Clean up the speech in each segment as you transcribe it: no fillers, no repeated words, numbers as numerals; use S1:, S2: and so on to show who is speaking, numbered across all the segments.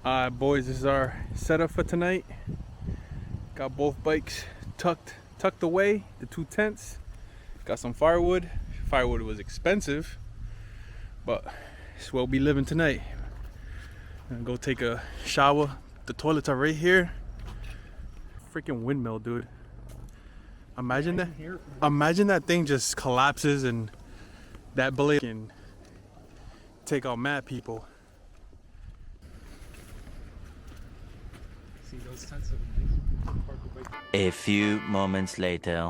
S1: Boys, this is our setup for tonight. Got both bikes tucked away, the two tents. Got some firewood. Firewood was expensive, but it's where we'll be living tonight. I'm gonna go take a shower. The toilets are right here. Freaking windmill, dude. Imagine that. Imagine that thing just collapses and that blade can take out mad people.
S2: See those tents of
S3: A few moments later.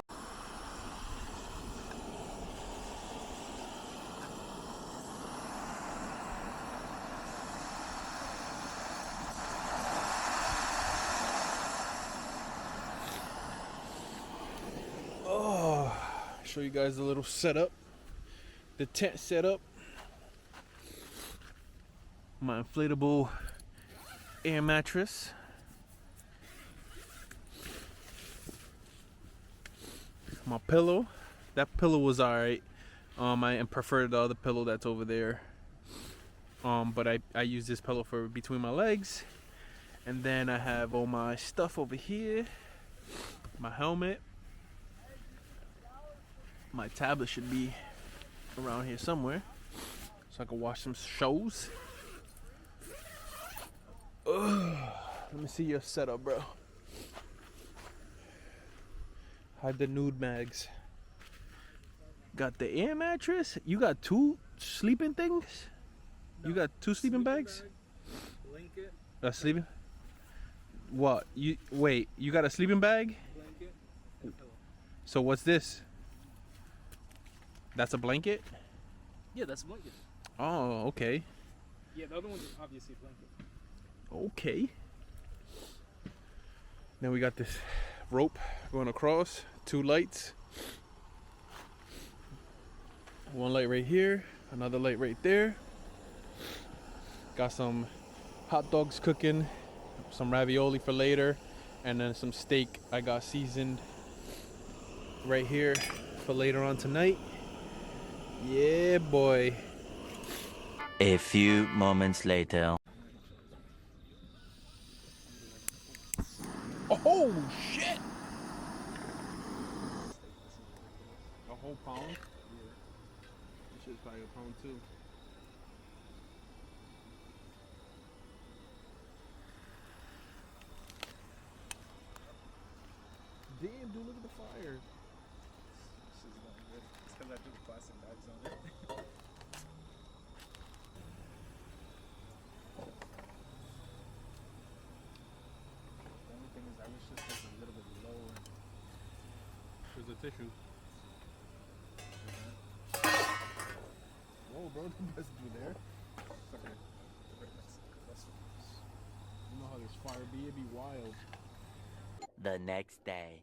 S1: Show you guys a little setup. The tent setup. My inflatable air mattress. My pillow. That pillow was alright. I prefer the other pillow that's over there. But I use this pillow for between my legs. And then I have all my stuff over here. My helmet. My tablet should be around here somewhere, so I can watch some shows. Ugh. Let me see your setup, bro. Hide the nude mags. Got the air mattress. You got two sleeping things? You got two sleeping bags?
S2: Blanket.
S1: A sleeping? What? You wait, you got a sleeping bag?
S2: Blanket and pillow.
S1: So what's this? That's a blanket?
S2: Yeah, that's a blanket.
S1: Oh, okay.
S2: Yeah, the other one's obviously a blanket.
S1: Okay. Then we got this rope going across, two lights. One light right here, another light right there. Got some hot dogs cooking, some ravioli for later, and then some steak I got seasoned right here for later on tonight. Yeah, boy.
S3: A few moments later.
S1: Oh, shit! A whole pound? Yeah. This shit's probably a pound too. Damn, dude, look at the fire.
S2: This is not good. It's because I put plastic bags on it. The only thing is I wish this was a little bit lower.
S1: There's a tissue. Whoa, bro, the best do there.
S2: It's okay.
S1: You know how this fire be? It'd be wild.
S3: The next day.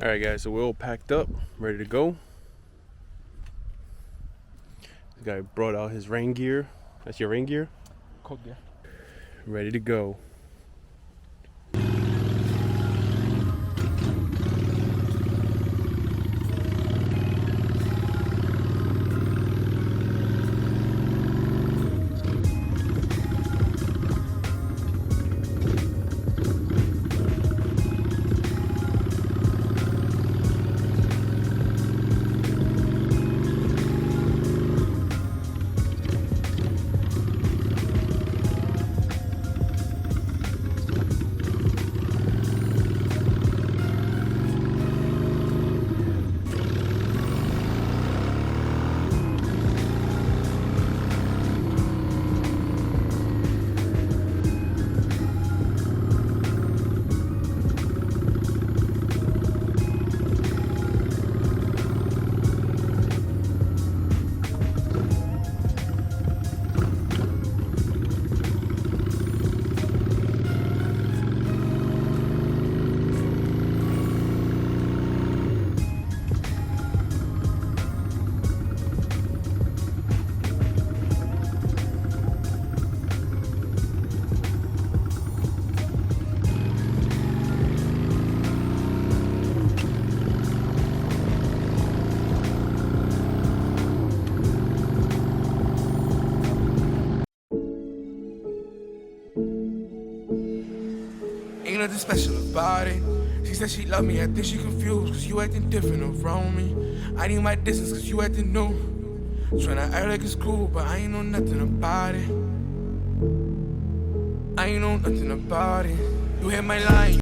S1: Alright guys, so we're all packed up, ready to go. This guy brought out his rain gear. That's your rain gear?
S2: Cold gear.
S1: Ready to go.
S4: nothing special about it. She said she love me, I think she confused, cause you acting different around me. I need my distance, cause you acting new. Tryna act like it's cool, but I ain't know nothing about it. I ain't know nothing about it. You hit my line.